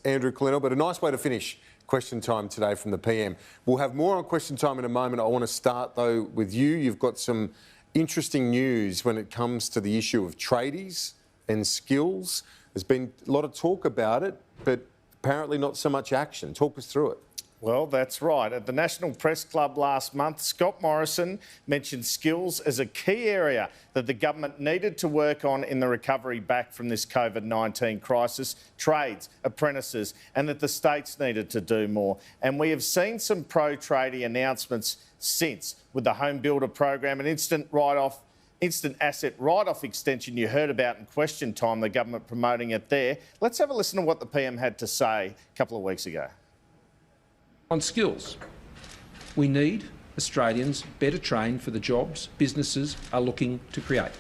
Andrew Clennell, but a nice way to finish question time today from the PM. We'll have more on question time in a moment. I want to start though with you. You've got some interesting news when it comes to the issue of tradies and skills. There's been a lot of talk about it, but apparently not so much action. Talk us through it. Well, that's right. At the National Press Club last month, Scott Morrison mentioned skills as a key area that the government needed to work on in the recovery back from this COVID-19 crisis, trades, apprentices, and that the states needed to do more. And we have seen some pro-tradie announcements since, with the home builder program and instant asset write-off extension you heard about in question time, the government promoting it there. Let's have a listen to what the PM had to say a couple of weeks ago. On skills, we need Australians better trained for the jobs businesses are looking to create.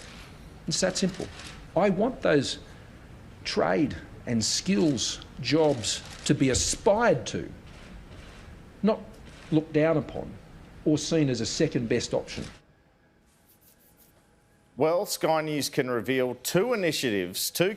It's that simple. I want those trade and skills jobs to be aspired to, not looked down upon or seen as a second best option. Well, Sky News can reveal two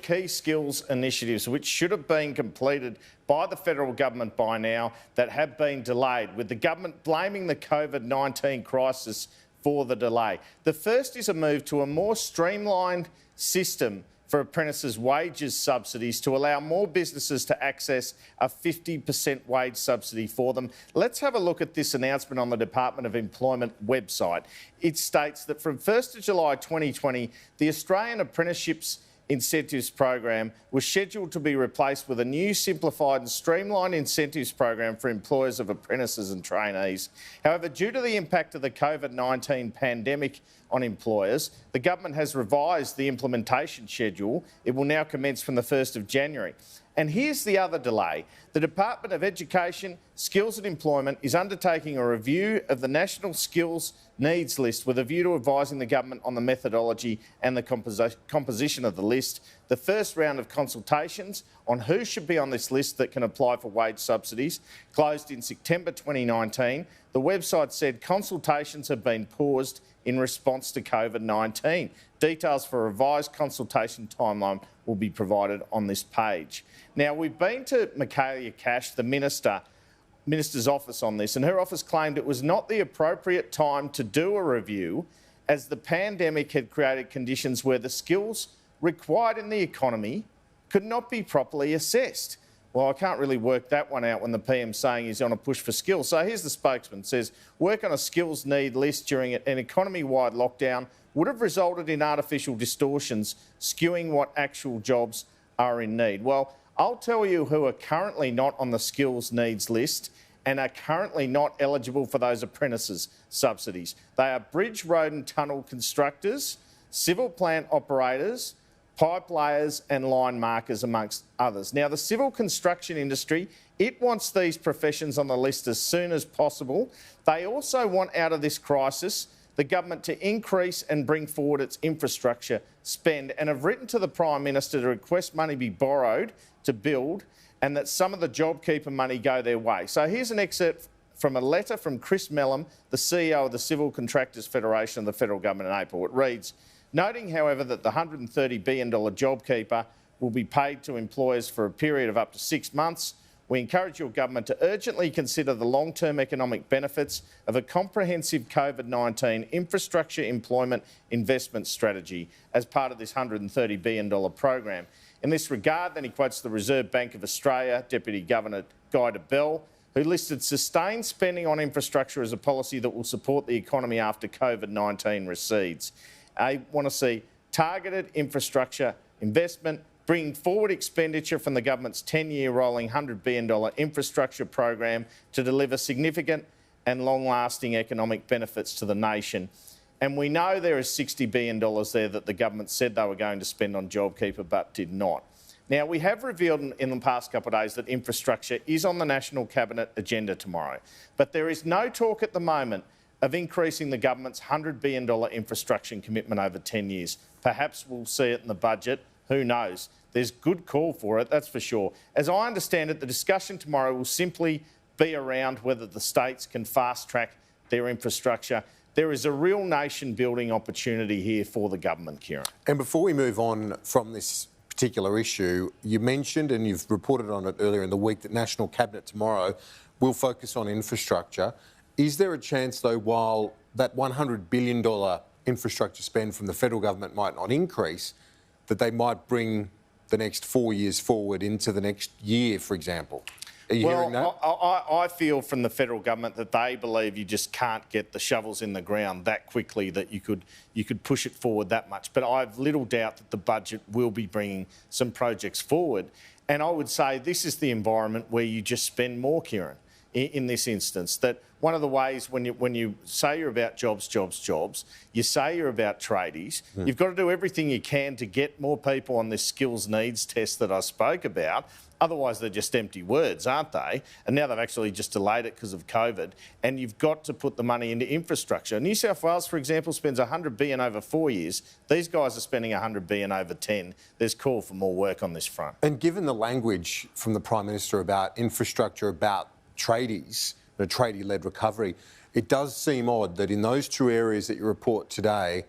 key skills initiatives which should have been completed by the federal government by now that have been delayed, with the government blaming the COVID-19 crisis for the delay. The first is a move to a more streamlined system for apprentices' wages subsidies to allow more businesses to access a 50% wage subsidy for them. Let's have a look at this announcement on the Department of Employment website. It states that from 1st of July 2020, the Australian Apprenticeships Incentives Program was scheduled to be replaced with a new simplified and streamlined incentives program for employers of apprentices and trainees. However, due to the impact of the COVID-19 pandemic on employers, the government has revised the implementation schedule. It will now commence from the 1st of January. And here's the other delay. The Department of Education, Skills and Employment is undertaking a review of the National Skills Needs List with a view to advising the government on the methodology and the composition of the list. The first round of consultations on who should be on this list that can apply for wage subsidies closed in September 2019. The website said consultations have been paused in response to COVID-19. Details for a revised consultation timeline will be provided on this page. Now, we've been to Michaelia Cash, the Minister's office on this, and her office claimed it was not the appropriate time to do a review as the pandemic had created conditions where the skills required in the economy could not be properly assessed. Well, I can't really work that one out when the PM's saying he's on a push for skills. So here's the spokesman, says, work on a skills need list during an economy-wide lockdown would have resulted in artificial distortions, skewing what actual jobs are in need. Well, I'll tell you who are currently not on the skills needs list and are currently not eligible for those apprentices subsidies. They are bridge, road and tunnel constructors, civil plant operators, pipe layers and line markers, amongst others. Now, the civil construction industry, it wants these professions on the list as soon as possible. They also want out of this crisis the government to increase and bring forward its infrastructure spend, and have written to the Prime Minister to request money be borrowed to build and that some of the JobKeeper money go their way. So here's an excerpt from a letter from Chris Mellum, the CEO of the Civil Contractors Federation of the Federal Government in April. It reads, noting, however, that the $130 billion JobKeeper will be paid to employers for a period of up to 6 months, we encourage your government to urgently consider the long-term economic benefits of a comprehensive COVID-19 infrastructure employment investment strategy as part of this $130 billion program. In this regard, then he quotes the Reserve Bank of Australia Deputy Governor Guy Bell, who listed sustained spending on infrastructure as a policy that will support the economy after COVID-19 recedes. I want to see targeted infrastructure investment, bringing forward expenditure from the government's 10-year rolling $100 billion infrastructure program to deliver significant and long-lasting economic benefits to the nation. And we know there is $60 billion there that the government said they were going to spend on JobKeeper but did not. Now, we have revealed in the past couple of days that infrastructure is on the National Cabinet agenda tomorrow, but there is no talk at the moment of increasing the government's $100 billion infrastructure commitment over 10 years. Perhaps we'll see it in the budget. Who knows? There's good call for it, that's for sure. As I understand it, the discussion tomorrow will simply be around whether the states can fast-track their infrastructure. There is a real nation-building opportunity here for the government, Kieran. And before we move on from this particular issue. You mentioned, and you've reported on it earlier in the week, that National Cabinet tomorrow will focus on infrastructure. Is there a chance, though, while that $100 billion infrastructure spend from the federal government might not increase, that they might bring the next 4 years forward into the next year, for example? Are you hearing that? I feel from the federal government that they believe you just can't get the shovels in the ground that quickly that you could push it forward that much. But I've little doubt that the budget will be bringing some projects forward. And I would say this is the environment where you just spend more, Kieran, in this instance. That one of the ways when you say you're about jobs, you say you're about tradies, you've got to do everything you can to get more people on this skills needs test that I spoke about. Otherwise, they're just empty words, aren't they? And now they've actually just delayed it because of COVID. And you've got to put the money into infrastructure. New South Wales, for example, spends $100 billion over 4 years. These guys are spending $100 billion over 10. There's call for more work on this front. And given the language from the Prime Minister about infrastructure, about tradies, the tradie-led recovery, it does seem odd that in those two areas that you report today,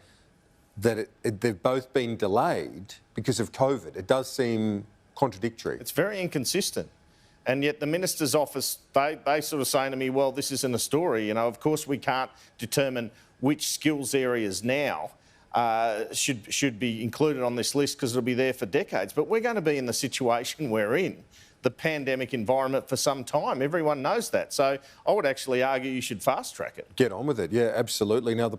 that they've both been delayed because of COVID. It does seem contradictory. It's very inconsistent. And yet the Minister's office, they sort of saying to me, well, this isn't a story. You know, of course we can't determine which skills areas now should be included on this list because it'll be there for decades. But we're going to be in the situation we're in, the pandemic environment, for some time. Everyone knows that. So I would actually argue you should fast track it. Get on with it. Yeah, absolutely. Now, the